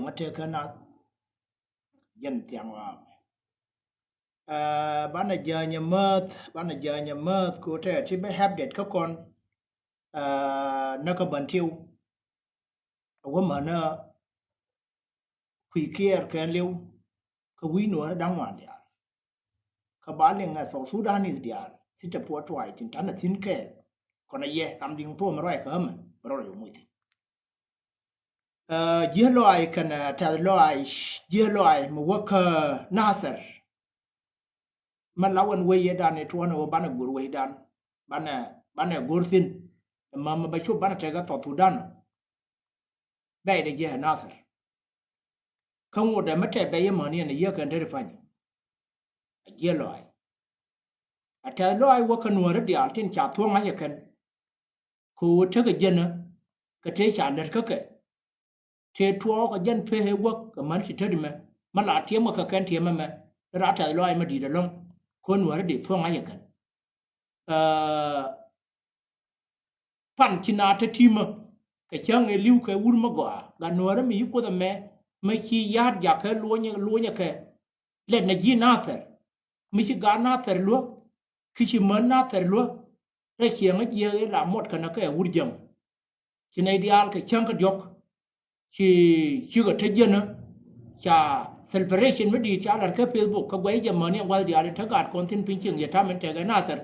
mà thế cái nào dân tiếng vào bạn này giờ nhà mơ cụ thể thì bây hấpด็các con nó có bẩn thiêu ở mà nó quỷ kia cái liu cái quý nữa đang hoàn đi cái bạn này ngay sau Sudan is đi xin cho phụ trách thì thằng nó xin cái còn này ye làm đi một mà rồi cái mà rồi rồi mới giờ loại cái này theo loại giờ loại một work Nasser man lawan weye dan e tuwana o bana gur weye dan bana gurthin mama ba chu bana tega to tudan bai de je nasir kan wo da mata bai mani ne ye kan da fani a je loy a ta loy wo kan wora di altin cha to ma ye kan ko ta ga jena ka te cha dar ka ka te to ka jan fe he wo ka man shi ta di ma mala te ma ka kan te ma ra ta loy ma di da longคนหัวเด็กท่วงอะไรกันพันชินาเทียมก็ช่างเอลิวก็วุ่นมากกว่ากันหัวเรามีอยู่ก็แต่แม่ไม่ขี้ยาดอยากให้ล้วนแค่เล่นในยีน่าเถอะไม่ใช่การน่าเถอะล้วนคือชิมันน่าเถอะล้วนแต่เสียงไอ้เยอะหลามหมดกันนะก็วุ่นยังชินไอเดียลก็ช่างก็ยกชิก็เทียนนะชาcelebration ไม่ดีชาลันแค่เฟซบุ๊กก็ไว้จะมาเนี่ยวันเดียวเลยถ้าการคอนเทนต์พิจิงอย่าทำมันแต่ก็น่าสน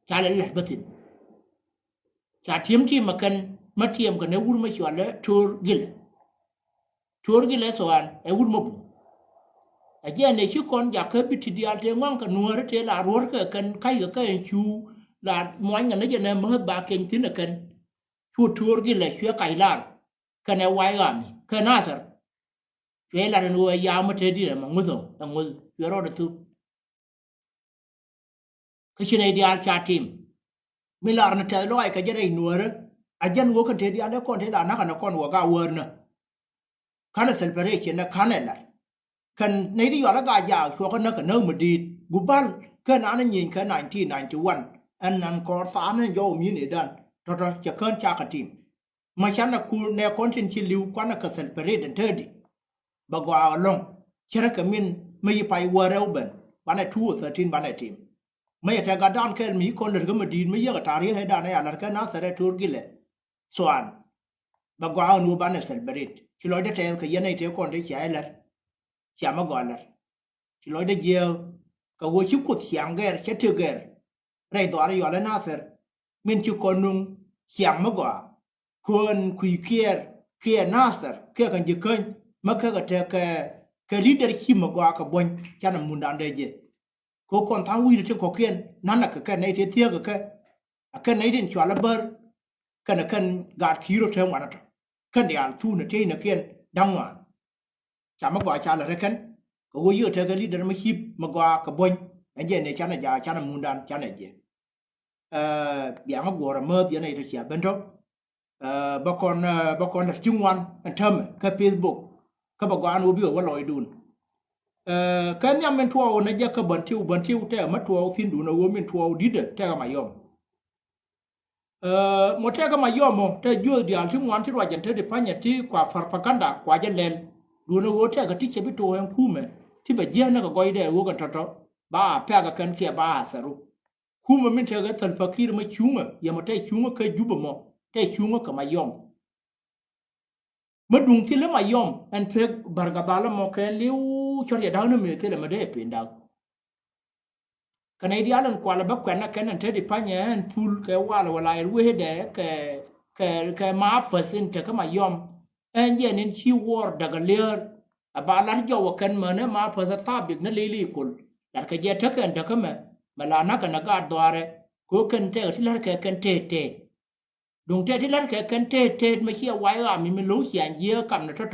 ชาเล่นหลักบัตินชาเทียมที่มากันมาเทียมกันในวุ้นมาชวนเลยทัวร์กิลส่วนไอ้วุ้นมาบุไอ้เจ้าในชื่อคนอยากเคยไปที่เดียวเทียงว่างกันนัวแล้วเทลารัวกันใครก็ยังชูลาหมวยกันนั่นจะเนี่ยมาบาเก่งที่นั่นกันชูทัวร์กิลเลยช่วยไก่ลากันในไว้กันกันน่าสนเวลาเราดูยาวมาเทดีเลยมันงุ่นเยอะรอดทุกคือชนไอเดียชาทีมมิลาร์นเทลอยก็จะได้หนัวเลยอาจารย์วัวกันเทดีแล้วคนเทลานักนักคนวัวก้าวเวอร์นะขันเซลเปเรชันนะขันอะไรขันในที่อยู่แล้วก็ยาวชัวร์กันนักกันเนื้อมันดีกูบ้านขันนั้นยิงขัน1991อันนั้นก่อสร้างนั้นโยมยินดีดันทศจะขันชาคทีมมาฉันนักคูในคอนเทนต์ชิลิวกันนักเซลเปเรชันเทดีบางว่าลงเชื่อกันมินไม่ไปวัวเร็วเบนบ้านไหนทู13บ้านไหนทีมไม่อยากจะกระดานแค่มีคนเดินก็มาดีไม่เยอะกับทารีให้ได้ในอันนั้นแค่น่าเสียทูร์กิเลส่วนบางว่าหนูบ้านไหนเซลเบริตที่เราได้เจอขยันในเที่ยวคนได้เขียนเลยเขียนมาก่อนเลยที่เราได้เยี่ยวก็ว่าชิบกุดเสียงแก่เชื่อถือแก่ไรตัวอะไรอยู่แล้วน่าเสียมินชิคนนุ่งเขียนมาก่อนคนคุยเคลียร์น่าเสียเคลียร์กันยิ่งขึ้นมาแค่ก็เจอแค่ลีดเดอร์ชิมากว่ากับบนฉันมุ่งดันได้เจก็คนทั้งวิ่งที่เขาเขียนนั่นแหละแค่ในที่เที่ยวก็แค่ในที่ชวนละเบอร์แค่การขี่รถเที่ยววันนั้นแค่เดียวทูนที่นักเขียนดังวันจะมากกว่าฉันเลยแค่ก็ว่าเยอะเธอแค่ลีดเดอร์ไม่ชิมมากกว่ากับบนอันเจในฉันน่ะฉันมุ่งดันฉันน่ะเจอย่างมากกว่าเมื่อที่ในที่เชียร์เป็นท็อปบางคนจุงวันอันเทอมแค่เฟซบุ๊กก็บอกว่าอันว่าบิวว่าลอยดูนกันยังเป็นทัวร์นะจ๊ะก็บันทิวแต่มาทัวร์ฟินดูนะว่าเป็นทัวร์ดีเด็ดแต่ก็ไม่ยอมหมดแต่ก็ไม่ยอมแต่ยุ่งเดียวที่วันที่เราจะเทดิพันธ์ที่กว่าฟาร์กันดากว่าจะเล่นดูนะว่าแต่ก็ที่จะไปตัวยังคู่มั้ยที่แบบเยี่ยนก็ก้อยได้ว่ากันทัดบ้าแพ้กับกันเขียบ้าสรุปคู่มันไม่เท่ากันสันฟักคีร์ไม่ชุ่มอย่ามาแต่ชุ่มเคยยุบมั้งแต่ชุ่มก็ไม่ยอมมาดุงที่เรื่องไม่ยอมอันเพื่อบาร์กาบาลมาแค่เลี้ยวชอรี่ดาวน์มีที่เรื่องไม่ได้เป็นดาวกันไอเดียนั้นกว่าเราแบบกันนะแค่นั้นเธอได้พันเนี่ยอันพูดแค่ว่าเราอะไรรู้ให้ได้แค่มาเฟอร์เซนต์จะก็ไม่ยอมอันเย็นนี่ชิวอร์ดักเลียร์บาลาร์จาวกันมันเนี่ยมาเฟอร์สตาบิกนั่นลีกุลแต่ก็เยอะเท่ากันแต่ก็มาลานักนักการตัวอะไรกูกันเท่าที่เราแค่กันเท่ดวงเทที่นั่นแค่กันเทไม่เชื่อไว้ว่ามีรู้เสียงเยอะกันนะทศ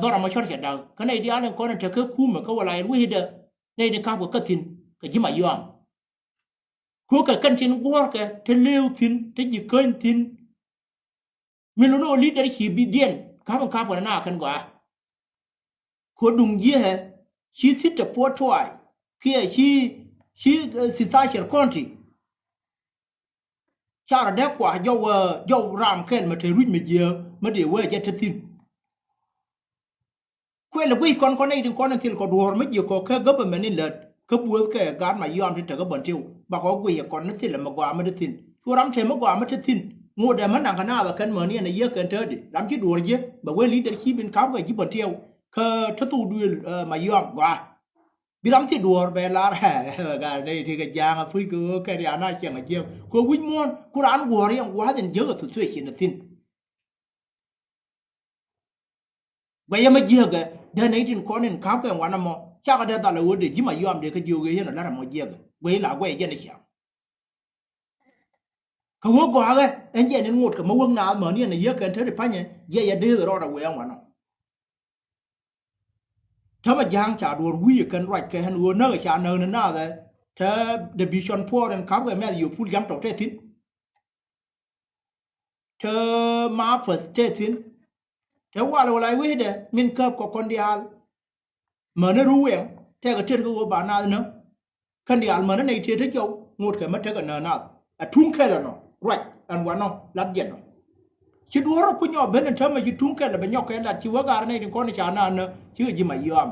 ดอร์มาชอร์เสียดาวกันในเดียร์นั้นคนนั้นจะคือคู่เหมือนกับว่าอะไรรู้ให้เด้อในเด็กข้าวก็ทิ้งก็ยิ่งไม่ยอมคู่กับกันทิ้งวัวแกเทเลี้ยวทิ้งเทยิ่งเกินทิ้งไม่รู้โน่ลีดเดอร์ชีบีเดียนข้าวกันหน้ากันกว่าคนดุงเยอะชีสิทธิ์ปวดท้วยเพี้ยชีสิตาเชียร์คอนทรีชาติเด็กกว่าโยรามเข็นมาเทรุ่นมาเยอะมาเดี๋ยวจะทิ้ง quê là quê con này thì con thì có đùa mấy giờ có cái gấp mà nên lợt cái búa cái gán mà yom thì cái bẩn chiu bà có quê con nó thì là mà quà mà được tin chú rắm thêm mà quà mà được tin ngồi đây mà nàng cái nào là cái mà này giờ cái thế đi làm chứ đùa chứ bà quê lý đến khi bên cáo cái bẩn chiu cái thất tu đuôi mà yom quà bị lắm thì đùa về là cái đây thì cái giang phui cái này anh chẳng là chiêu cô quýnh muôn cô ăn quà đi ăn quà thì nhớ là thực sự chỉ là tin vậy mà giờ cái đây này thì con nên cáo cái quán mà chắc cái đó là vấn đề chỉ mà yom để cái điều cái nó là một giờ vậy là vậy cho nên sao cái quốc quà cái anh chị nên ngồi cái mà quân nào mà này giờ cái thế thì phải nhỉ giờ đưa rồi là vậy ông nóถ้ามาย่างชาดูวิ่งกันไรแค่หันวัวเนื้อชาเนื้อนั่นน่ะเลยถ้าเดบิชันพอร์นครับก็แม่อยู่พูดย้ำต่อเทสินถ้ามาเฟิร์สเทสินถ้าว่าเราอะไรวิ่งเดมินเกิบกับคนเดียวเหมือนรู้เองถ้าก็เชื่อก็ว่าบ้านน่ะเนาะคนเดียวเหมือนในเทียที่เจ้างดแค่มาเท่ากันเนื้อน่ะทุ่งแค่ละเนาะไรอันวันเนาะรับเย็นเนาะคิดว่าเราพูดย่อเบนเธอมาอยู่ทุ่งแค่ละเป็นย่อแค่ละชีวะการในถึงคนในชาหน้าเนอะชื่อยิ่งไม่ยอม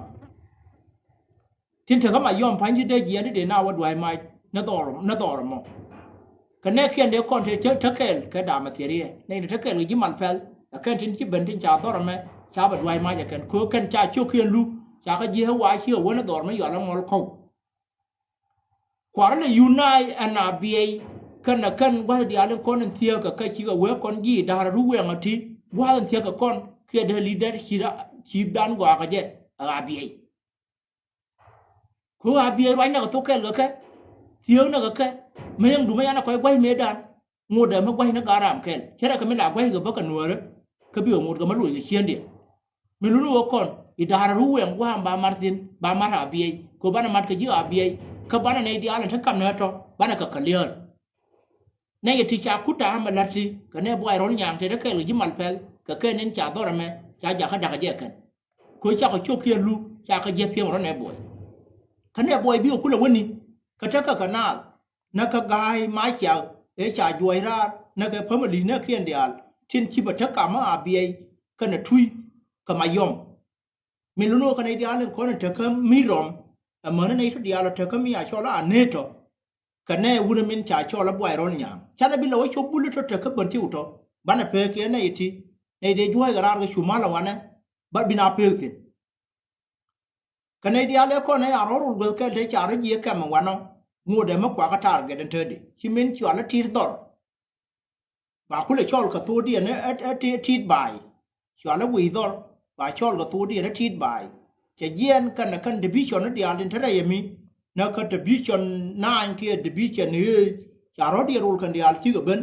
ที่เธอเขามายอมพันที่ได้เยียนที่เดินหน้าวัดไว้ไม่น่าต่อรมั้งกันแน่เขียนเดี๋ยวคนที่เธอแค่แค่ด่ามาเทียรีในเธอแค่เลยยิ่งมันแฟลแค่ที่เบนที่ชาต่อรมั้งชาวัดไว้ไม่จะกันคือแค่ชาชั่วเขียนรู้ชาก็เยี่ยมว่าเชื่อว่าน่าต่อรมั้งอยู่แล้วมอลเขาขวาเลยยูไนอันนาบีเอกันนะกันว่าเดี๋ยวเรื่องคนนั้นเทียกับใครชี้กับเวคนยี่ดารารู้เรื่องอะไรว่าเทียกับคนเขียนเดลีเดอร์ชีด้านกว่าก็เจ็ดอาบีเอคืออาบีเอไว้น่ะก็ตัวแก่เลยแค่เทียน่ะก็แค่ไม่ยังดูไม่ยังน่ะคอยไว้เมดานงูเดิมไม่ไว้น่ะการามแค่ใช่ไหมก็ไม่หลักไว้กับพวกกันนัวเลยก็พี่ว่างูก็มาลุยกับเชียนเดียไม่รู้ว่าคนอีดารารู้เรื่องว่าบามาร์ตินบามาร์อาบีเอก็บ้านมาร์ก็ยี่อาบีเอก็บ้านในเดียร์นั่นทั้งคำนั้นตัวบ้านก็เคลียร์ในที่ชาคุตามันลัดสิกันเนี่ยบ่อยร้อนอย่างที่ได้แค่หรือยิ่งมันแฟลก็แค่นั้นชาตัวนั้นไหมชาอยากให้ดักเยอะกันคุยชาก็โชคเพียรรู้ชาก็เยอะเพียงร้อนเนี่ยบ่อยกันเนี่ยบ่อยบิวคุณละวันนี้ก็จะก็กันน่านักกายไม้เขียวชาจวยรานักเพิ่มลีนักเขียนเดียร์ทิ้งชีวิตทักกามาอาบีไอกันเนี่ยทุยก็มายอมไม่รู้ว่ากันในเดียร์เนี่ยคนนั้นเธอก็มีรอมเหมือนในทุกเดียร์เธอก็มีอาชอละอันเนตโตกันแน่วุ้นมินชาชอละบ่อยร้อนอย่างฉันน่ะบิลว่าชอบบุลต์เธอก็เปิดที่อุตโตบ้านน่ะเพื่อเกี่ยนในที่ในเดียร์ช่วยกันอะไรก็ชุ่มมาละวันน่ะบัดบินาเพื่อกินกันในเดียร์เลี้ยคนในอารมณ์เบิกเกลือชาร์จีกันมาวันน้องงูเดมกว่าก็ทาร์เกตันเธอดิชิมินชวนละทีดอร์บางคนเลยชอบกับตัวเดียเนี่ยทีดบายชวนละวีดอร์บางชอบกับตัวเดียเนี่ยทีดบายจะเย็นกันนะกันเดบิชอนเดียร์ดินเท่าไรยังมีนักเดบิชอนน่าอันเกี่ยเดบิชอนนี่ชาร์ดีรูลกันเดียร์ชื่อกับเบน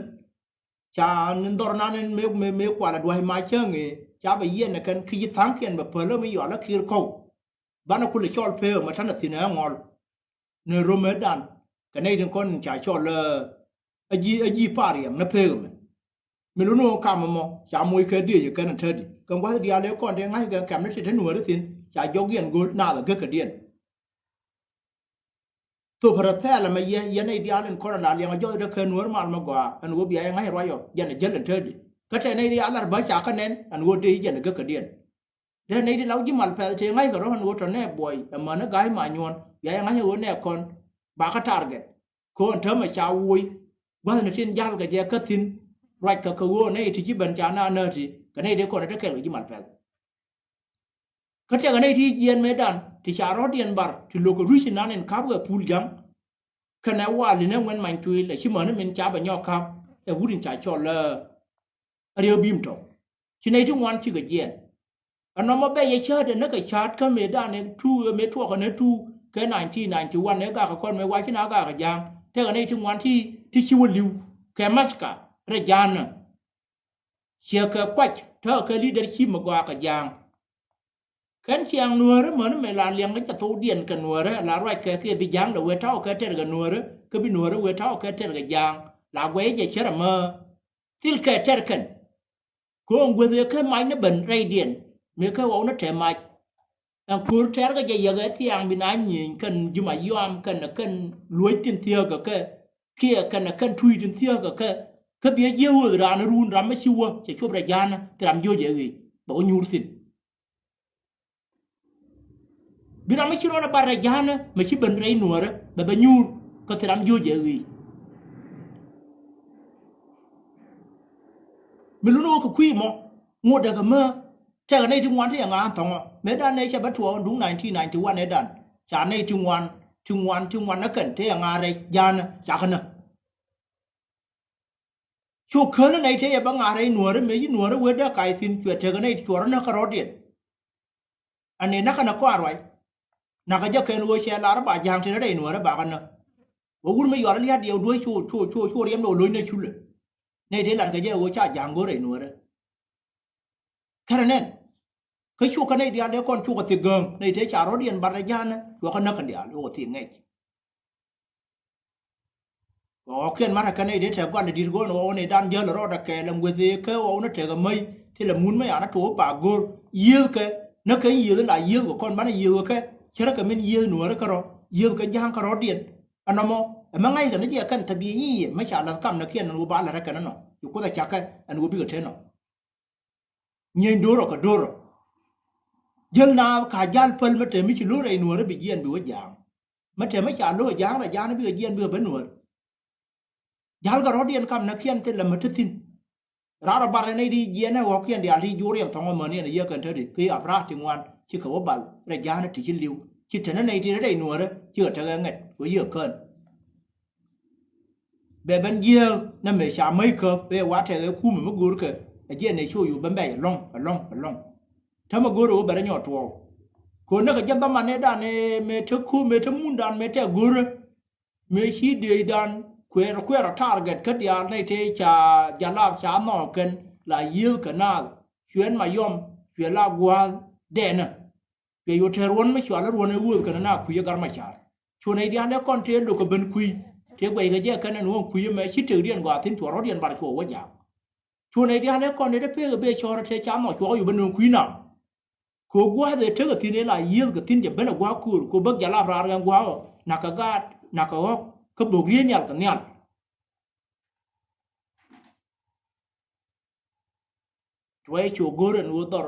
ชาเนดอร์นั่นไม่กว่าละด้วยมาเชื่อไงชาไปเย็นนะกันคือทั้งเกี่ยแบบเพิ่มไม่หย่อนละคือเขาบ้านคุณเลยชอบเพื่อมาท่านสินะงอลเนโรเมดันกันในถึงคนชาชอบเลยอจีปารียมนับเพื่อมันไม่รู้โน้คำมั่งชามวยเคยดีอยู่กันนั่นเถิดกันว่าเดียวแล้วก่อนเดียงให้กันแคมนั่นสิท่านหนุ่มได้สินชายกเย็นกูน่าจะเกิดกระเดียนตัวพระเจ้าละมาเย็นในเดียวนั่นคนละเลี้ยงย่อยได้เคยหนุ่มมาลมากว่าอันวัวเบียยังให้รอยอยู่ยันเจริญเถิดก็แต่ในเดียวละบ้าจากกันนั้นอันวัวดียันเกิดกระเดียนเดี๋ยวในที่เรายิ่งมันแปลเชียงไงก็ร้องหัวจนแน่บ่อยแต่มันก็กลายมาโยนยังไงหัวแน่คนบาร์ก็ทาร์เก็ตคนเธอมาชาววุ้ยว่าในที่ยากก็จะก็ทิ้งไรก็คือว่าในที่ที่บรรจานาเนอร์ที่ก็ในเด็กคนนั้นก็แค่เรายิ่งมันแปลก็จะกันในที่เย็นไม่ดันที่ชาวรถเย็นบาร์ที่โลกรุ่งนั้นเองขับกับพูลยังขณะว่าลินเวันมันช่วยเลยชิมันเป็นจ้าบัญญัติครับแต่วุ้นจ่ายชดเลยเรียวบิมโตที่ในทุกวันที่ก็เย็นอันนั้นมาเบย์เชื่อเดินนักชาร์จก็เมด้าเนี่ยทูเมทัวร์กันเนี่ยทูแค่1991เนี่ยก็คนไม่ไหวที่น่าก็ยังแต่กันในทุกวันที่ชิวลิวแค่มัสการะยานเชื่อแค่ควักเธอแค่ลีดเดอร์ชิมมากกว่าก็ยังแค่เชียงนัวหรือเหมือนไม่ลานเลี้ยงก็จะทูเดียนกันนัวหรือลาไรแค่ที่ไปยังเดเวท้าแค่เท่ากันนัวหรือก็ไปนัวหรือเวท้าแค่เท่ากันยังลาเวจะเชื่อมาที่แค่เท่ากันคงเวทีแค่ไม้เนี่ยเป็นไรเดียนมีแค่ว่านั่นแถมมาอันพูดแท้ก็จะยังไงที่อังบินายยิงกันยุมายุามกันรวยจนเที่ยวก็แค่เขี่ยกันทุยจนเที่ยวก็แค่เบี้ยเยี่ยวร้านรุ่นร้านไม่ชิวจะช่วยประหยัดนะแต่ทำเยอะเยอะเลยบอกว่ายูริสิ bira me chiro na barra jana me chi ben rei nuora be banyu ko tiram joje wi miluno ko kui mo ngo daga ma ta ga nei tingwan ti nga thong me dan nei cha batwa dung 1991 ne dan cha nei tingwan na kan te nga re jana cha kana chu khana nei te ba nga re nuora me yi nuora we da kai sin chwe te ga nei chora na ka rodien ane na kana ko arwai na ka ja ken wo che la ba jang te re nuora ba kana wo gun me yora liya dio do chu riem no lo ne chule nei te la ka je wo cha jang go re nuora karanen cái chuột cái này đi ăn đấy con chuột thịt gừng này thế chả có điện bát ra gian chuột cái nấc cái điện chuột thịt ngay có khiên mà cái này đấy theo quan để đi gol nó này đan dơ là rồi đã kể làm cái gì cái nó theo cái mây thì là muốn mấy anh nó chuột bà gol yêu cái nó cái yêu là yêu của con bán là yêu cái chứ cái mình yêu nữa cái rồi yêu cái giang cái rồi điện anh mà ngay cái này chỉ cần thay vì mấy chả là cầm nó khiên nó bán là cái nó chuột có thể chắc cái anh có biết cái thế nào nhìn đồ rồi cái đồ rồi dân nào cả gian phân mà trẻ mấy chú lúa này nuôi nó bị giên bị vết giang mà trẻ mấy chả lúa giang là giang nó bị giên bị vết nuôi giang cái rót điện cầm nó khiên tên là mất tin ra là bà này đi giên này hoặc khiên đi ăn đi vô riêng thằng mà này là giờ cần thế đi khi áp ra thì ngoan chỉ có bal là giang nó chỉ chín liu chỉ thế này thì nó đầy nuôi đó chưa thấy cái ngạch của giờ cần về bên giên nó mới xả mấy cờ về quá trời cái khu mà mất gối cái giên này chuiอยู่bên bè longถ้ามากูรู้แบบนี้หยอดตัวคนนั้นก็จะต้องมาในด้านนี้เมื่อทุกคู่เมื่อทุกมุนด้านเมื่อแต่กูรู้เมื่อชีดีด้านเควร์ทาร์เก็ตคัดยาในที่จะลาบชาหนอกันหลายยื้อกันน่าชวนมายอมชวนลาบวัวเด่นเกี่ยวเทรวนไม่ชวนแล้วรวนในวัวกันน่าคุยกันมาชาชวนในเดียนแล้วก่อนเทลูกก็เป็นคุยเทไปก็แยกกันนั่นว่าคุยมาชิดถึงเดียนกว่าทิ้งตัวรถเดียนบาดหัวว่าอย่างชวนในเดียนแล้วก่อนในเรื่องเบี้ยชอร์เทชาหนอชัวอยู่บนหนึ่งคุยน่ะko gwa de tega tine la yel ga tin je bena gwa kur ko bag jala brar ga gwa naka gat naka wok ko bogri nyal ka nyal twai cho goren wo dor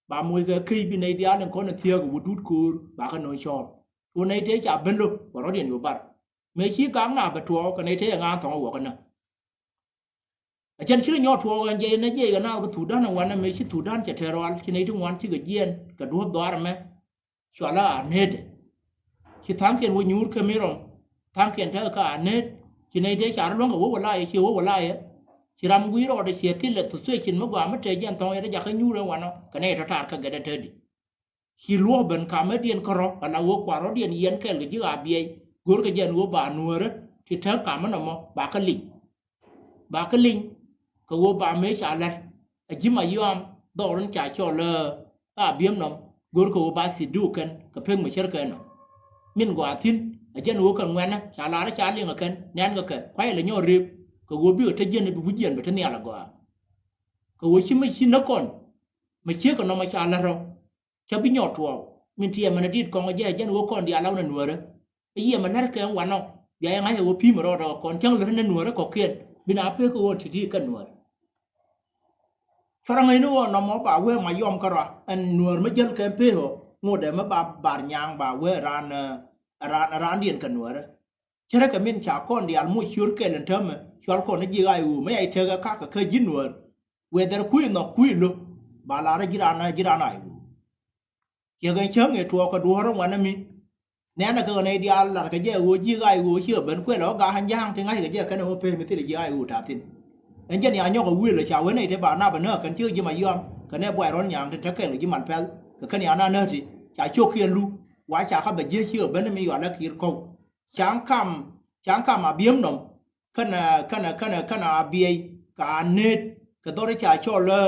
ba moy ga kai bi nei dia nan ko na tiya go wudut kur ba ka no shor to nei te cha ben lo ba ro den yo bar me chi kam na ba to ka nei te nga thong wo ka naอาจารย์ชื่อญอทัวกันเย็นนะเย่กันน่าก็ถูด้านวันนั้นไม่ใช่ถูด้านจะเทรอนที่ในทุกวันที่ก็เย็นก็ดูดอร์ไหมชัวร์ละอ่านเน็ตที่ทำเขียนวันยูร์ก็ไม่รองทำเขียนเธอก็อ่านเน็ตที่ในเด็กชาร์ลงกับว่าวันไล่เชื่อว่าวันไล่ที่รำกุยรอได้เสียที่เหลือตัวช่วยชินมากกว่าไม่เจอเย็นตรงไอ้ที่อยากให้ยูร์เรื่องวันนั้นก็ในทัศน์ก็เกิดเธอดิที่ลัวเบนคำไม่เดียนก็รออะไรวัวกว่ารอเดียนเย็นแค่หรือยื่ออาบีไอกูก็เย็นวัวบานัวร์ที่เธอกำมันออกมาบากลิงก็ว่าบาเมชาเลจิมาย่อมดอกนั้นจ่ายโชว์เลยเบี้ยมน้องกูก็ว่าบาสิดูกันก็เพิ่งมาเชื่อกันเนาะมินกว่าทิ้นอาจารย์วัวกันเงินนะชาลาและชาเลี้ยงกันแน่นก็เกิดควายเลยย่อรีบก็ว่าบิ้วทะเยนในบุญเย็นไปทั้งนี้ละกว่าก็ว่าชิไม่ชินนักก่อนมาเชื่อกันน้องมาชาลาเราชาวพิญญาทัวมินเทียมันดีดกองอาจารย์วัวก่อนเดียวเราหนัวเลยไอ้เหี้ยมันน่าเกลียดวันเนาะเดี๋ยวยังไงว่าพี่มาเราก่อนจังเลยนั่นหนัวแล้วก็เกลียดบินอาเพื่อก็ว่าที่กันหนัวฝรั่งไอ้นู้นน้องหมอป่าเว้มายอมกันว่าอันนัวไม่ยันแค่เพื่องูเดมาบาร์ยางบ่าเวร้านเดียนกันนัวเลยเชื่อกันมินชาคนเดียร์มุ่งชวนกันเถอะมั้ยชวนคนนั้นยี่ไอ้หูไม่ไอ้เธอก็ข้าก็เคยยินนัวเวเดอร์คุยนอกคุยลุบาลาร์จีรานะไอ้หูเกี่ยวกับเชิงไอ้ทัวร์ก็ดูฮาร์วันนั้นมีเนี่ยนะก็ในเดียร์ละก็เจ้าหูยี่ไอ้หูเชื่อเป็นคุยแล้วก็หันย่างถึงไงก็เจ้ากันเอาไปไม่ติดยี่ไอ้หูท่าทิ้งอันเจนี่อันยอกวิ่งเลยชาวเวนี่เทบาหน้าเป็นเนื้อกันชื่อยี่มาย่อมกันเนี่ยบ่อยร้อนอย่างที่ทักเกลยี่มันแพ้ก็แค่นี้อันนั้นเนื้อสิชาโชคเขียนรู้ว่าชาข้าแบบเยอะเชื่อเป็นไม่อยู่แล้วขีดคงช้างคำมาเบี้ยมหนุ่มขณะเบี้ยการเน็ตก็ต้องได้ชาโชคเลย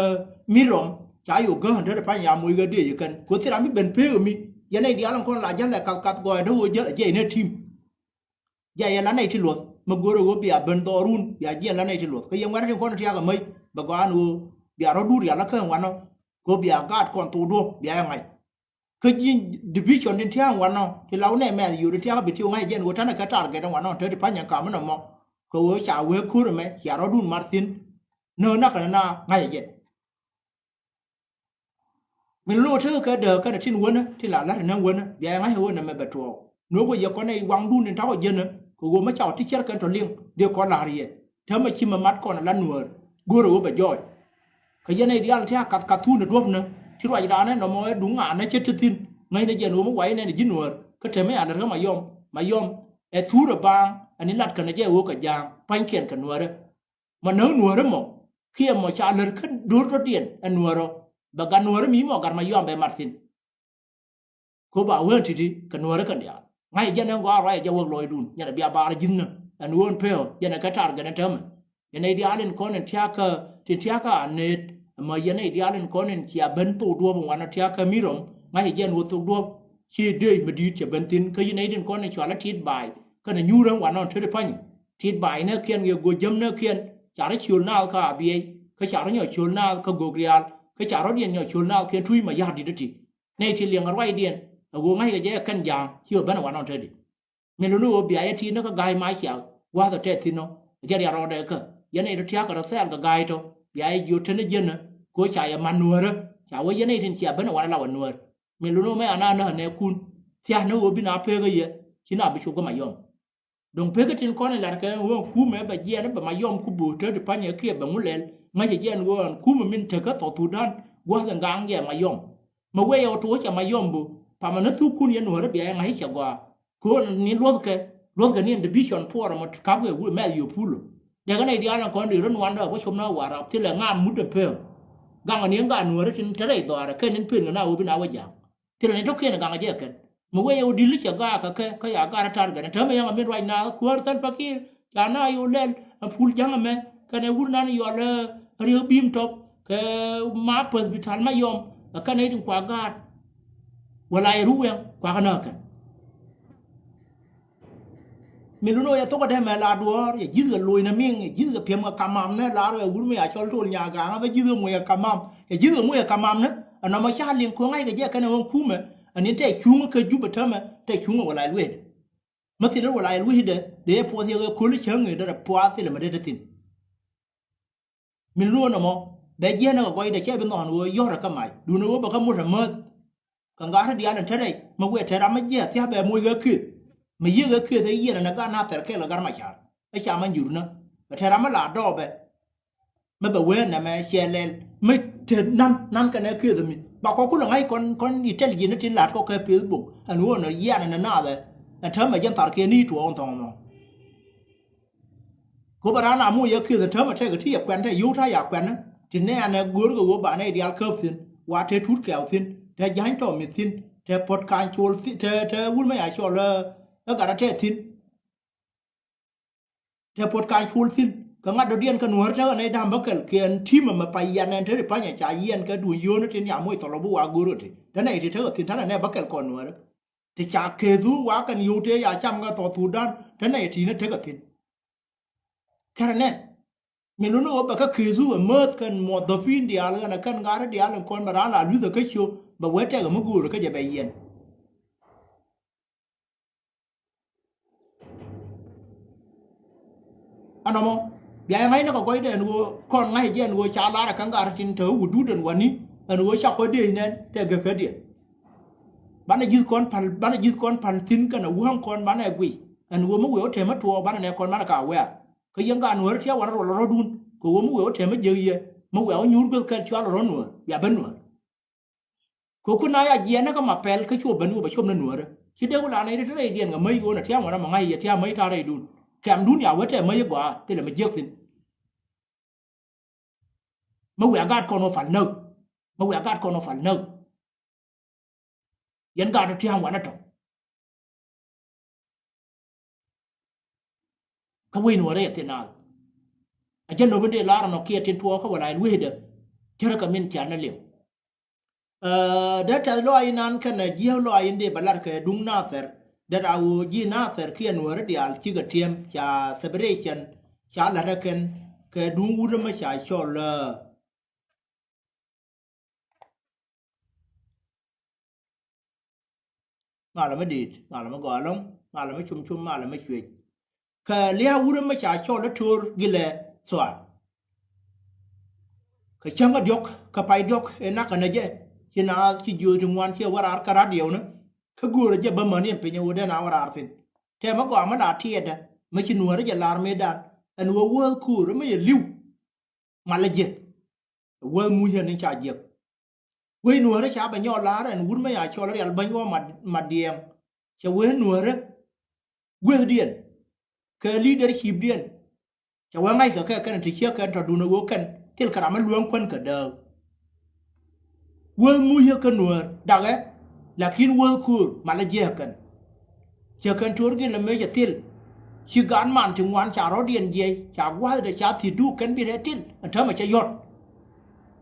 มีรมชาอยู่ก็หันเธอได้พยายามมือก็ดีอยู่กันกูที่เราไม่เป็นเพื่อมียันในเดียวเราคนหลายยันแหละกับกอยดูเยอะเยอะในทีมยันแล้วในที่หลวงมากูรู้ว่าเบียร์เบนตอรุนเบียร์เจียนแล้วในที่หลวงก็ยังวันที่คนที่อยากกันไหมบางวันกูเบียร์เราดูเรียนแล้วเครื่องวันเนาะกูเบียร์กาดก่อนตัวดูเบียร์ยังไงคือยิงดิวิชั่นที่เที่ยงวันเนาะที่เราเนี่ยแม่อยู่ที่เที่ยงก็ไปเที่ยวไงเย็นกูท่านก็ตาร์กันวันเนาะเธอที่พันยังกามันเนาะกูชาวเวคูร์ไหมเขียเราดูมาร์ตินเนื้อนักกันนะไงเย็นเว mình lo thế cái đời cái tin quân á thì là lát nó quân á giờ ngay quân là mày bật trò nếu bây giờ con này quăng đun đến tháo dân á cô mới chào tí chết cái trò liêng điều con là gì thế mà chim mà mắt con là nuột gua rồi bật joy cái dân này đi ăn theo cắt thu được luôn nữa thì loại đó này nó mới đúng ngã nó chết tin ngay bây giờ nó mới quay này để dính nuột cái thế mấy anh nó mà yom thu được bang anh ấy lát cái này chơi uống cái giang bánh kiện cái nuột đó mà nấu nuột đó mà khi mà trả lời cái đốt rồi tiền anh nuột rồi bagan nuor mi mo gar ma yom be martin ko ba wen titi kan nuor kan ya ngai jana go ara ja wo loy dun nyana biya ba jinna an won peo jana ka tar ga tam yana idi alen konen tiaka net ma yana idi alen konen kia ben to do mo wana tiaka mirom ngai jen wo to do chi de medi che bentin ka yana idin konen chwala tit bai kana nyuran wana tere pani tit bai na kien go jam na kien chara chul na ka bi ka chara nyo chul na ka go grial cái chả đó điện nhỏ chuồn nào kia chui mà giạt đi đó chị này thì liền ở ngoài điện ở gồm ngay cái dây cân giang chưa bên ngoài nào chơi đi mình luôn nuôi bia thì nó có gai máy xẻo qua cái trái thì nó giờ đi ở đây cơ giờ này nó theo cái đó xem cái gai thôi bia vô trên nó dân nữa cố chạy mà nuôi đó chạy với giờ này thì chạy bên ngoài là nuôi mình luôn nuôi mấy anh nó này cún thì nó ở bên áp cái gì chỉ nào bị chụp cái máy yom đồng phê cái trên con này là cái cú mẹ bà già nó bà máy yom cú bù tới được bao nhiêu kia bà muốn lên ngay cái gen wo ku ma min te ka to tu dan wa ga ngang ge ma yom ma we yo to cha ma yom bu pa ma na tu kun ye no re bia ngai cha gwa ko ni lo ga ni division por ma ka we wu me yo pulo ya ga nei dia na kon di ron wan da ko chom na wa ra ti le nga mu de pe ga nga ni ga no re tin te re to ara ke nin pin na wo bi na wa ja ti le to ke na ga je ke ma we yo di li cha ga ka ya ga ra tar ga na ta me ya mi right na ku ar tan pakir ya na yo len pul jang me ka ne wur na ni yo le riêng bim top cái má bờ bị thán má yom cái này đừng quá gạt và lại rú em quá cái nào cả mình lúc nói tôi có thể mà là đùa để giữ cái lùi nó miếng giữ cái phèm cái cam am nữa là rồi uống mấy cho rồi nhà gà nó giữ cái mùi cam am để giữ cái mùi cam am nữa nó mà xa liền có ngay cái này không cú mà anh ấy thấy chúng cái giúp bớt mà thấy chúng mà lại lùi mà thì nó lại lùi để phô thì cái cuốn chướng người đó là phô thì là mà để tin mình luôn mà để gia nó gọi để chơi bên nón rồi do ra cái mày đủ nữa bà cái mua ra mớt càng gái đi ăn thế này mà quay thế ra mấy gia thì bé mua cái kia mà gia cái kia thì gia nó cái nào thế cái là cái mà chả cái chả mà nhiều nữa mà thế ra mà là đỏ bé mà bà quên là mà xe lên mấy thế năm cái này kia thì mình bà có là ngay con intelligent nó trên lát có cái Facebook anh uống nó gia nó nào đấy anh thấy mà dân tao kia ní chuột ông thằng mà cô bà ra mua cái kia thì thớ mà thấy cái thiết quen thấy yếu thay quen á thì nè anh gúi cái gúi bạn này đi ăn cơm xin qua thế chút kẹo xin thế giấy trò mình xin thế podcast chôn xin thế vui mấy ai cho là nó cả thế xin thế podcast chôn xin cái ngắt đầu tiên cái nuôi thế này đam bác cái kiện team mà phải yên nên thế thì phải nhà trái yên cái đuôi yếu nó trên nhà mỗi tàu bùa gúi rồi thì thế này thì thế ở xin thế này bác cái con nuôi đó thì chả kề rú quá cái yếu thế nhà chăm cái tàu thủ đan thế này thì nó thế cái xin cái này mình luôn nói bà cái dù mà mất cái một tập phim đi ăn là cái gái đi ăn con bà là lú được cái show bà quét cái mà gù rồi cái gì bây giờ anh nói mà bây ngay nó có cái đấy nó con ngay giờ nó chả là cái gái trên thấu của đu đần quani nó chả có điện nên cái điện bạn này dư con phần tin cái nào uống con bạn này quỷ anh uống mới uống thêm mất thua bạn này con bạn là cả quẹt cái dân gan nuôi theo vào rồi đun cô muốn uống thêm mấy giờ mà uống nhur cái cho nó nuôi ya bên nuôi cô cứ nói là gì nó có mà pel cái chuột bên nuôi bà chôm nó nuôi đó chứ đâu có là này thế này điền cái mấy cô là theo mà ngay giờ theo mấy ta đây đun kèm đun ya với thêm mấy quả thế là mình giết xin mà uống gạt con nó phản nợ mà uống gạt con nó phản nợ dân gạt nó theo quả nó trồng cái quên nuôi đấy thế nào anh chân nó vấn đề là nó kia trên thuaเขาว่าอะไรรู้เหรอเชื่อกับมินจานนั่นเลยเดี๋ยวจะลอยนั่นกันเยี่ยวลอยอินเดียบาลาร์que dung nacerเดี๋ยวเอาจีnacerเขียนว่าเดี๋ยวชิกเทียมจะ separation จะอะไรกันque dungอุดมชาชอลมาแล้วไม่ดีมาแล้วไม่ก่อนลงมาแล้วไม่ชุ่มมาแล้วไม่ช่วยqueเลี้ยอุดมชาชอลทัวร์กิเลสวาcái chẳng có diok cái phải diokนักกันนะเจ้ kina ki jo tungwan ki warar kara dio na ka gura je ba mani pe nyu de na warar tin te ma go ma da tieda ma ki nuore je lar me da an wo ku ma ye liu ma la je wo mu ye ni cha je we nuore cha ba nyo lar an wur ma ya cho la yal ba nyo ma diem che we nuore we dien ka leadership dien cha wa ngai ka ka ti che ka to du no wo kan til kara ma luong kwen ka da wo mu ye ka nuore da ga lakin wo ku ma la je kan che kan tur gi la me je til chỉ gắn màn thì ngoan chả rõ điện gì chả qua để chả thì đủ cần biết hết tin anh thưa mà chơi giọt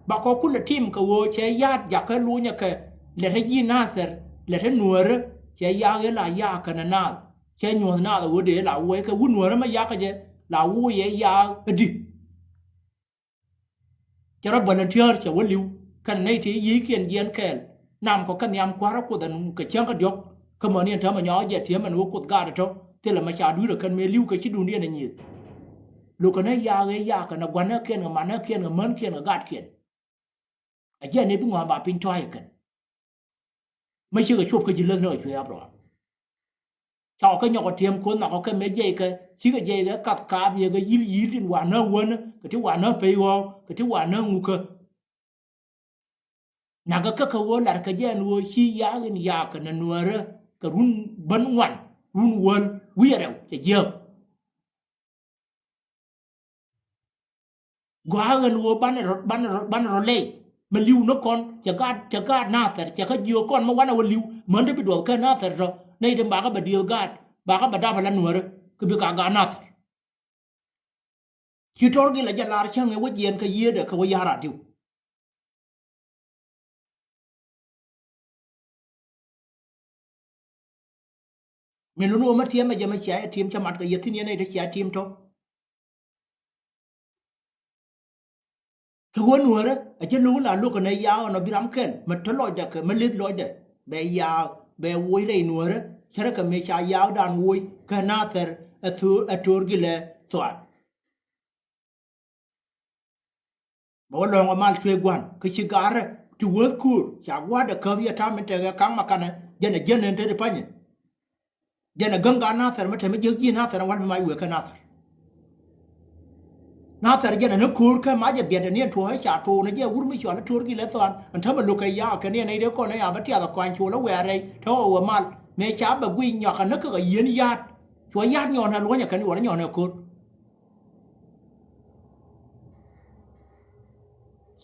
bà có cút là team cái vô chơi yết giặc cái lúa nhà cái để thấy gì na ser để thấy nuôi rồi chơi yết cái là yết cái na chơi nuôi na là vô để là vô cái vô nuôi mà yết cái gì là vô vậy yết cái đi cho nó volunteer cho vô liu cái này thì ý kiến dân cái nam có cái nhám quá của đàn cái chương cái giọt cái mà nên thưa mà nhỏ vậy thì mình vô cút gà được không thế là mà chả đuổi được cần mê lưu cái chiếc đuôi này nhiều lúc này ya cái nó quan nó kiên cái mà nó kiên cái mến kiên cái gạt kiên ở trên này cũng ngoài bà pin trai cái mấy chiếc cái chụp cái gì lớn rồi chơi áp rồi cho cái nhỏ tiêm cuốn nào có cái mấy dây cái chỉ cái dây cái cắt cá gì cái dí trên quả nó quên cái thứ quả nó pay vào cái thứ quả nó ngu cơ nào cái câu là cái dây nuôi chi giá cái ya cái nó nuôi rồi cái run bắn ngoằn run quên quý đâu chỉ giờ quá gần vô ban rồi lệ mình lưu nó con chả gạt na phải chả có nhiều con mà quán nào lưu mới được bị đuổi cái na phải rồi nay thì bà có bị điều gạt bà có bị đau phải lần nữa cái việc cả gạt na phải khi trôi cái là giờ là chẳng người quét cái gì được cái gì hara tiêu mình luôn mất thiêm mà giờ mà chạy thiêm cho mặt cái gì thế này để chạy thiêm thôi cái quán nuôi đó ở trên núi là lúc cái này giàu nó bị rắm kén mà thở lòi được mà lết lòi được bé giàu bé vui đây nuôi đó cho nên cái mấy cha giàu đàn vui cái na ter ở tour cái lệ toan bảo lòng mà mal chơi quan cái chiếc gà đó to work cool chả qua được cái việc tham mình chơi cái mà cái này dân nên tới phải nhỉ dân là găng gà na ter mà thấy mấy chiếc gì na ter quan mai vừa cái na ter na fer jana no kur ka ma je biede ne to ha cha to ne je wur mi chwa na tur gi le ton an ta ma lu kai ya ka ne ne de ko ne ya ba tia da kwan chu lo we re to o mal me cha ba gui nya ka na ka yin yat chwa yat nyon ha lo nya ka ni wo na nyon ne kur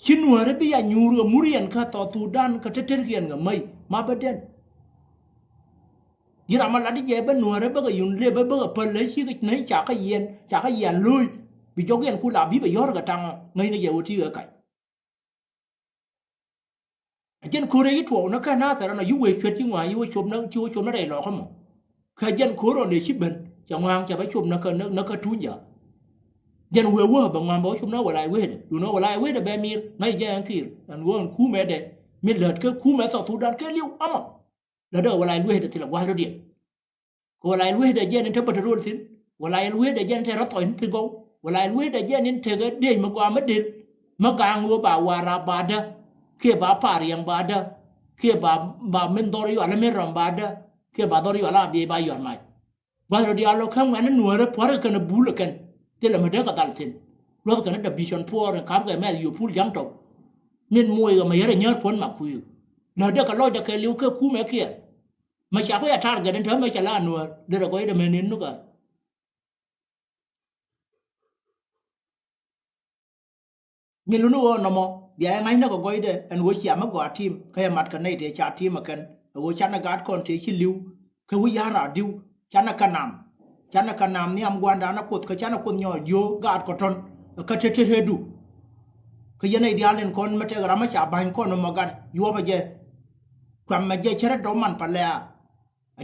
chin wo re bi ya nyuru murien ka to tu dan ka te ter gen ga mai ma ba den gira ma la di je ba no re ba ga yun le ba ga pa le chi ga nei cha ka yen lui vì cho cái anh cú làm bí bây giờ cái trang ngay bây giờ thì ở cái trên khu đấy thuộc nó cái na thì nó yếu về chuyện chứ ngoài yếu chụp nó đầy lọ không mà cái dân khu rồi để ship bên chẳng ngoan chẳng phải chụp nó cái trú nhở dân huế huế bằng ngoan bảo chụp nó lại huế được nó lại huế được bé miệt ngay giờ anh kia anh huế khu mẹ đấy miệt lợt cái khu mẹ sọt thủ đan cái liu ấm là đâu lại huế được thì là qua rồi điện còn lại huế được dân anh thấy bật rồi xin còn lại huế được dân thấy rất tội thì go wala luwe da je nin tege de ma gwa madir ma gang wo ba wara bada ke ba par yang bada ke ba men dori wala men ram bada ke ba dori wala bi ba yor mai ba ro dia lo kham ngana nuore por kana bul kan te la ma de ka dal tin lo kana da vision por kam ga me yu pul yang to nin moy ga ma yere nyer pon ma ku yu na de ka lo da ke liu ke ku me ke ma cha ko ya tar ga den thơ ma cha la nuor de ro ko de men nin nu ka mình luôn luôn nó mò bây ngay nó có gọi đấy anh gọi chả mà gọi team cái mặt cái này thì chả team mà cần gọi chả nó gạt con thì chỉ lưu cái gọi giá ra điêu chả nó can nam ni am quan đã nó cột cái chả nó cột nhỏ vô gạt có tròn cái thế đủ cái này đi ăn con mà cái mà chả bánh con mà gạt vô bây giờ quan mà giờ chả đâu man phải là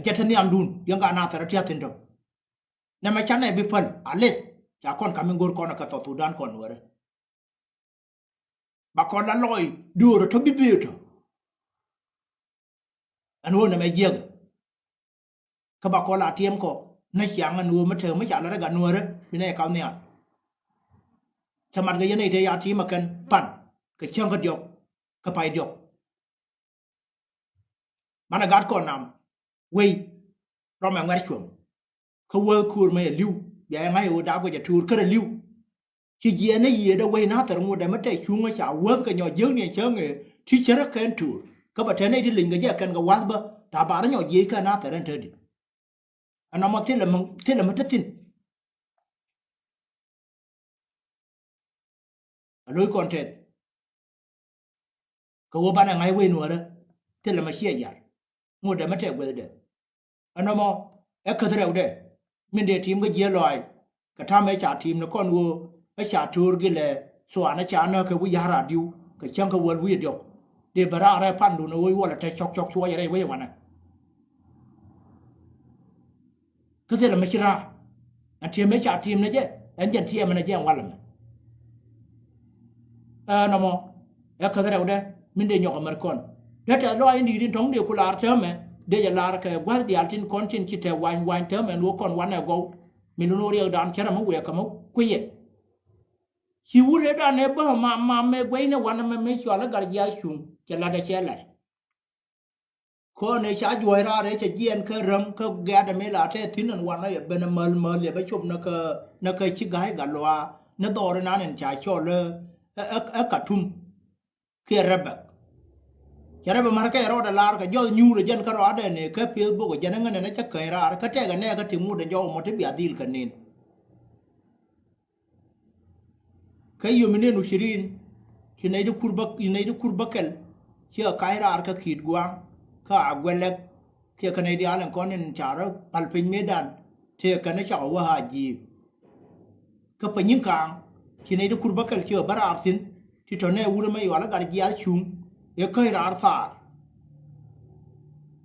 chả thân ni am đun yang gạt na phải thiệt đâu nên mà chả này bị phân alles chả con cầm ngồi con cái tàu đan con nữa bà con đã lôi đưa rồi thôi biết rồi anh huống này mày giang các bà con là tiêm co nói chẳng anh huống mà thở mới chả là cái nuôi đấy bên này cao nè cho mặt cái này thì giá trị mà cần pan cái chân cái dọc cái phải dọc mana gad ko nam we rom ngar chum ko wo kur me liu ya ngai wo da ko ja tur ka liu chi je ne ye da we na tar ngo da mate chu ngo cha wo ka nyo je ne che nge chi chera ken tur ka ba te ne ti ling ga ja kan ga wa ba ta ba nyo ye ka na tar en te di ana ma tin la ma tin lối con thế cái bạn này quên nữa đó thế là mà xia giả ngồi để mà chạy về đấy anh em ở cái thời đấy mình để team cái gì rồi cái tham ấy trả team nó con vô ấy trả tour cái lệ số anh trả nó cái vui ra điu cái chẳng cái vui vui điu để bà ra ra pan đồ nó vui là chạy chọc chọc xua vậy vậy mà này cái gì là mà ra anh team ấy trả team này chứ anh nhận team này chứ anh quan làm nó mà ở cái thời đấy mình để nhọc mà con đó là lo anh đi đến thong điều của lá thơm mà để cho lá cái quá thì altin content chỉ theo wine thơm mà nó còn one ago mình nó riêng đàn chả mà quẹt cái máu quẹt khi u ra đàn này bơ mà mẹ quay nó one mà mấy chỗ là cái gì xuống cho là để chơi lại con này chả vui ra đấy chỉ riêng cái râm cái gà để mấy lá thế thìn nó one này bên mờ để bây chụp nó cái chiếc gái gà loa nó đỏ rồi nên chả cho là cả thum kia rập Cara bermarka era ada lar ka jauh nyur jan karo ada ne ka pil bo jan ngane na cha kaira ka te ga ne ka timu de jauh mote bi adil kanin kai yo minen ushirin kinai de kurbakal ki kaira ar ka kid gwa ka agwelek ki kanai di alan konen chara palpin medan te ka na cha wa haji ka panyin kang kinai de kurbakal ki bara artin ti to ne wura mai wala gar gi chung ye khơi ra arthar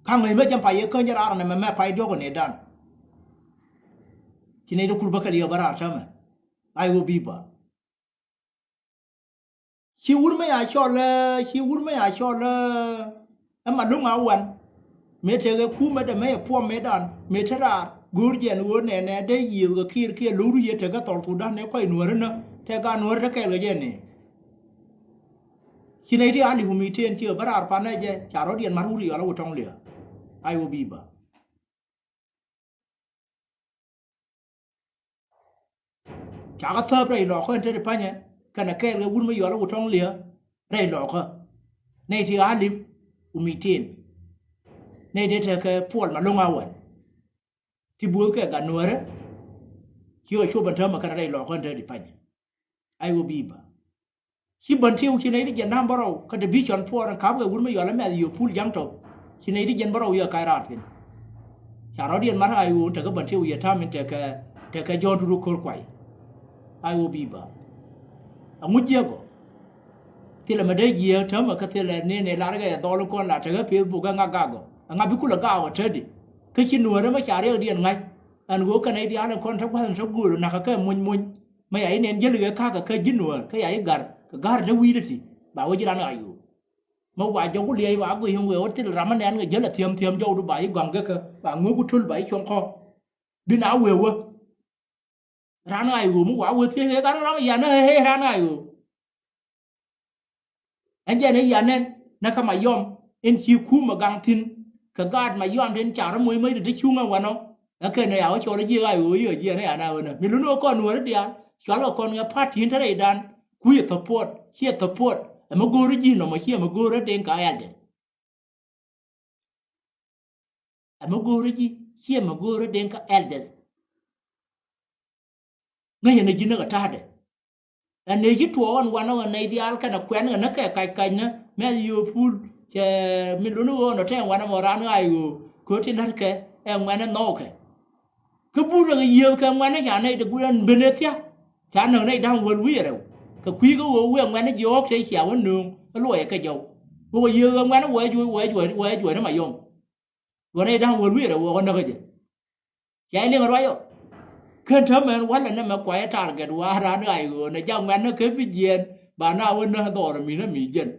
khang người mới chăm phải ye khơi ra này mà phải điều cái này đan chỉ này đâu kurba cái bara chăm ai wo bi ba si ur mai a cho le amma lung awan me te ga ku me da me po me dan me te ra gur jen wo ne de yi ga kir lu ye te ga tor tu dan ne ko nu re na te ga nu re ke le je ne khi này thì anh điumi thiên chưa bắt ar pan này chứ chả có điện mắt uri ở đâu trong lửa ai vô bi ba chả có thơ đây lọ có trên pan nhé cái này cái uri mới ở đâu trong lửa đây lọ có này thì anh điumi thiên này để theo cái phốt mà lông ao thì bùa cái gần nửa đấy chưa chua bẩn thơm mà cái đây lọ có trên pan nhé ai vô bi ba khi bận thiêu khi này đi dân nam bảo cái bị chọn phô rằng khám cái vốn mới giờ làm mẹ gì phun giang trộn khi này đi dân bảo giờ cái rạt thì chả nói điện mắt ai uống thì cái bận thiêu giờ tham mình thì cái John Ruru khôi quậy ai uống bì bà ông muốn giết cô thì là mà đấy giết thấm mà cái thì là nên là cái đó lúc con là cái Facebook cái ngã gà cô ngã bị cú là gà ở trên đi cái chuyện nuôi đó mới chả được điện ngay anh uống cái này đi ăn con sắp qua sắp gùi rồi nãy cái muôn mấy ấy nên giết cái khác cái dính nuôi cái ấy gà gar na wi dati ba waji ran ayu ma wa jogu liye wa go yong we wotil raman yan ga jela thiam jow du ba yi gam ga ka ba ngogu tul ba yi chon kho bina we wo ran ayu mu wa wo thi ga ran ya na he ran ayu anje ne ya nen na ka ma yom en chi ku ma gang tin ka gad ma yom den cha ra moi mai de chu nga wa no na ke ne ya cho le ji ayu yi ji ne ya na wa na mi lu no kon wo dia cho lo kon ga party ta dai dan cúi support chia support mà go rồi gì nó mà chia mà go rồi đến cái ăn đấy mà go rồi gì chia mà go rồi đến cái ăn đấy ngay này gì nó cả ta đấy anh này chỉ thua anh quan anh này đi ăn cái nó quen nó cái nữa mẹ yêu phun che mình luôn nó theo quan mà ra nó ai có trên đất cái em quan nó cái bu rồi yêu cái quan nó nhà này được quan bên đấy chứ chả nợ này đang quên quý rồi cái quý cái quên quan nó vô sẽ xẻo nó nương nó lùi cái dầu bây giờ quan nó quay nó mà dùng còn này đang quên quý rồi quan nó cái gì chạy lên rồi cái thằng mình quan là nó mà quay trả cái đồ ra nó ai rồi nó chẳng quan nó cái gì gì bà nào quên nó đỏ rồi mình nó mình dân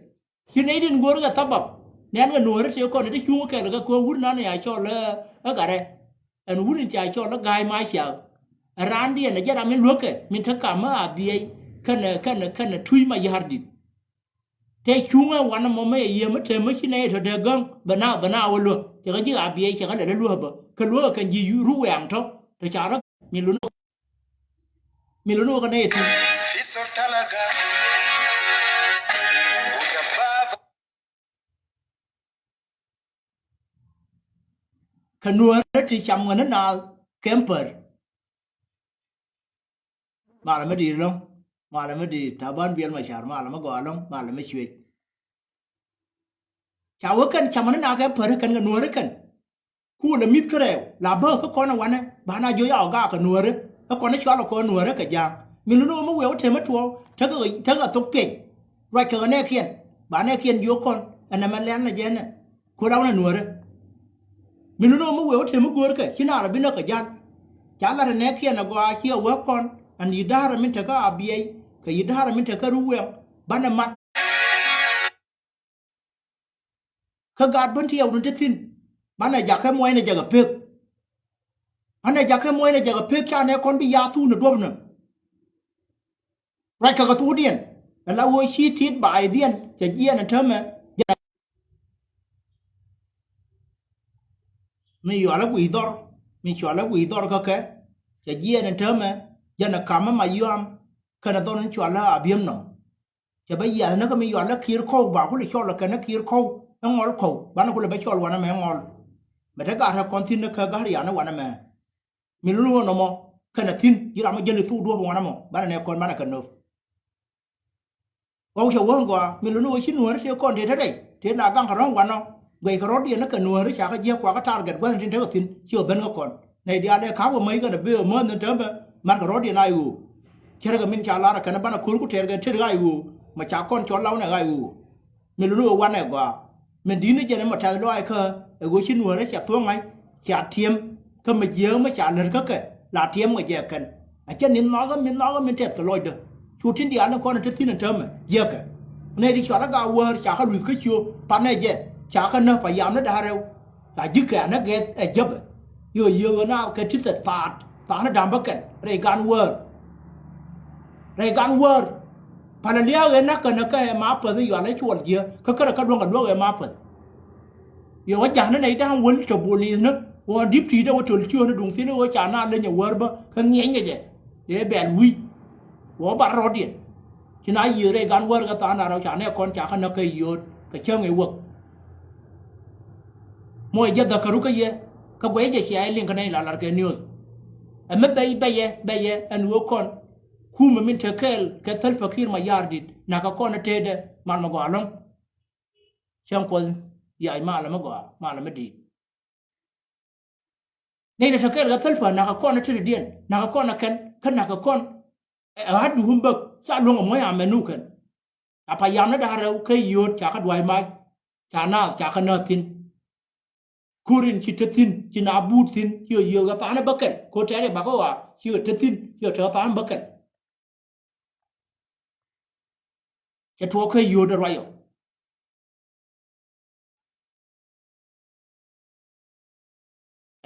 khi này đến quên cái tập bập nên cái nuôi nó sẽ còn nó chung cái là cái con quên nó này cho là ở cả đây anh quên chạy cho nó gai mai xẻo ran đi nó ra mình luộc cái mình thắc cả mà bia khăn thui mà yardi te chunga wana mo me ye me te me chine to de gang bana wolo te ga ji abi che ga de lu ba ka lu ka ji ru yang to te cha ra mi lu no ka ne ti ka nu ti cham ngana na camper mà là mới đi luôn mà là mới đi thả ban biên mà chả mà là mới gọi luôn mà là mới chuyện chả có cần chả mà nó nào cái phở cần cái nuôi đấy cần khu là mít cái đều là bơ cái con nào quán này bà nào vô ảo gà cái nuôi đấy cái con nó chó là con nuôi đấy cả giang mình luôn mới quẹo thêm mất thua thế cái tốt kịch rồi cái này khiên bà này khiên vô con anh em lên là gì này khu đâu là nuôi đấy mình luôn mới quẹo thêm mất quẹo cái khi nào là biết nó cả giang chả là này khiên là qua chia quẹo con anh yidara min ta ka abiyai ka yidara min ta ka ruwa bana mat ka gad ban tiyaw dun tin bana jakka moy na jaga pek ana jakka moy na jaga pek cha ne kon bi ya tu na dom na right ka tu dien la wo shi tit bai dien ja jien na thama mi yo la wi dor ka ke ja jien na thama jana kama ma yam kana don chwala abiam no cha ba ya na ka mi yala kir ko ba ko le chola kana kir ko ngol ko ba na ko le ba chol wana me ngol me ta ga ha kontin ka ga ya na wana me mi lu no mo kana tin yira ma jeli tu do wana mo ba na kon ba na kan no ko che won gwa mi lu no shi nuor che kon de ta dai te na gang ka ron wana gwe ka rodi na ka nuor cha ka je kwa ka target gwa tin te ka tin chi ben ko kon nei dia de ka wo mai ga na be mo na te ba mar ka rodi na yu kera ga min cha lara kana bana kurku ter ga ter ga yu ma cha kon chon law na ga yu me lu no wan na gwa me di ne je na ma ta lo ai ka e go chin wo na cha to ngai cha tiem ka ma je ma cha ler ka ke la tiem ga je kan a chen nin no ga min tet ka loy de chu tin dia na kon te tin na ma je ka ne di cha ga wo cha ka lu ka chu pa ne je cha ka na pa yam na da reu la ji ka na ge e jab yo na ka ti tet pa na dam ba kan re gan word panalia ge na ka ma pa yo na chuan je ka dong ka do ge ma pa yo wa ja na nei da won to boli na wa dip ti da wa to chu na dung ti na wa cha na le nya word ba ka nge nge je ye ben wi wa ba ro di chi na yi re gan word ka ta na ro cha ne kon cha ka na ka yo ka che nge wo mo ye da ka ru ka ye ka gwe je chi ai lin ka nei la ke news amma baye an wo kon kuma min tekel ke tal fakir ma yardit na ka kon tede mal ma go alon chan ko ya ma la ma di nei da tekel ga tal fa na ka kon tede dien na ka kon kan na ka kon had humba sa lo mo ya menu kan apa yam na da ra ke yot cha ka dwai mai cha ka na tin kurin chi tin chi na bu tin yo ga pa na bakan ko te ba ko wa chi tin yo te pa bakan che to ke yo da rayo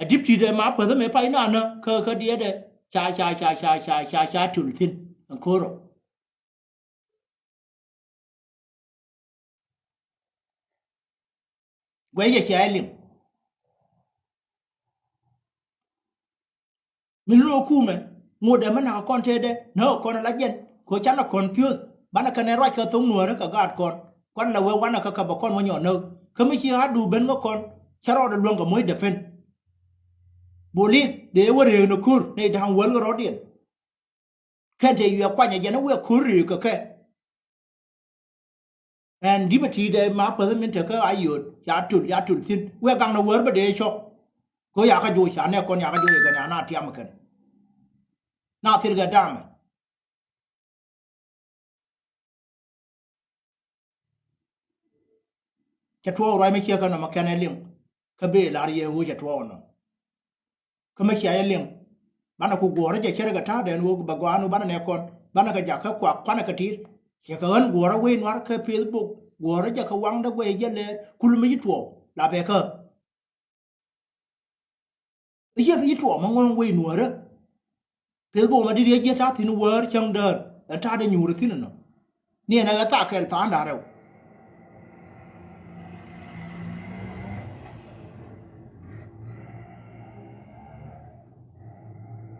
a dip ti de ma pa me pa ina na ka dia de cha tul tin an ko ro gwe ye cha lim mình lo kume ngode mana kon tede no kon la jen ko chana confuse bana kane roi ka tung nuore ka gad kon la we wana ka ba kon mo nyo no kami chi ha du ben go kon charo de luong ka moy defen boli de wore no kur ne da wol ro dien kan te yu kwa nya jena we kur ri ka ke and dibati de ma pa min te ka ayot ya tul tin we gang no wor ba de cho ko ya ka jo cha ne kon ya ka jo ga na tiam kan na tir ga dam cha to roi me che ka no ma kan ling ka be la ye wo cha to no ka ma cha ye ling bana ku go ra che che ga ta de wo ba gwa no bana ne kon bana ka ja ka kwa na ka ti che ka an go ra we no ka facebook go ra ja ka wang da we je le kul mi to la be ka ye bi to ma ngon we no ra Facebook ma di ye ta tin wor chang der ta de nyur tin no ni na ga ta kel ta na rew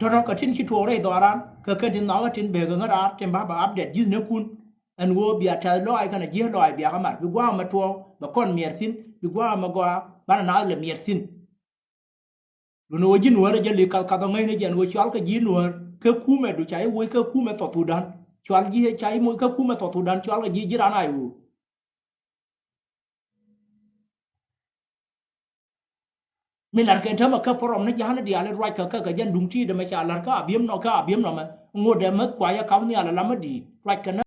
to ro ka tin ki to re do ran ka ka tin no ka tin be ga ngara tin ba ba update jis ne kun an wo bia ta lo ai kana je lo ai bia ka mar bi gwa ma to ba kon mier sin bi gwa ma gwa ba na le mier sin no wo ji nuor je li kal ka do ngai ne jen wo chal ka ji nuor ka ku me du chai wo ka ku me to tu dan chal ji chai mo ka ku me to tu dan chal ka ji ran ai wo mi lar ke ta ma ka porom ne jahana dia le right ka jan dum ti de ma cha lar ka abiem no ma ngode ma kwa ya ka ni ala la ma di right ka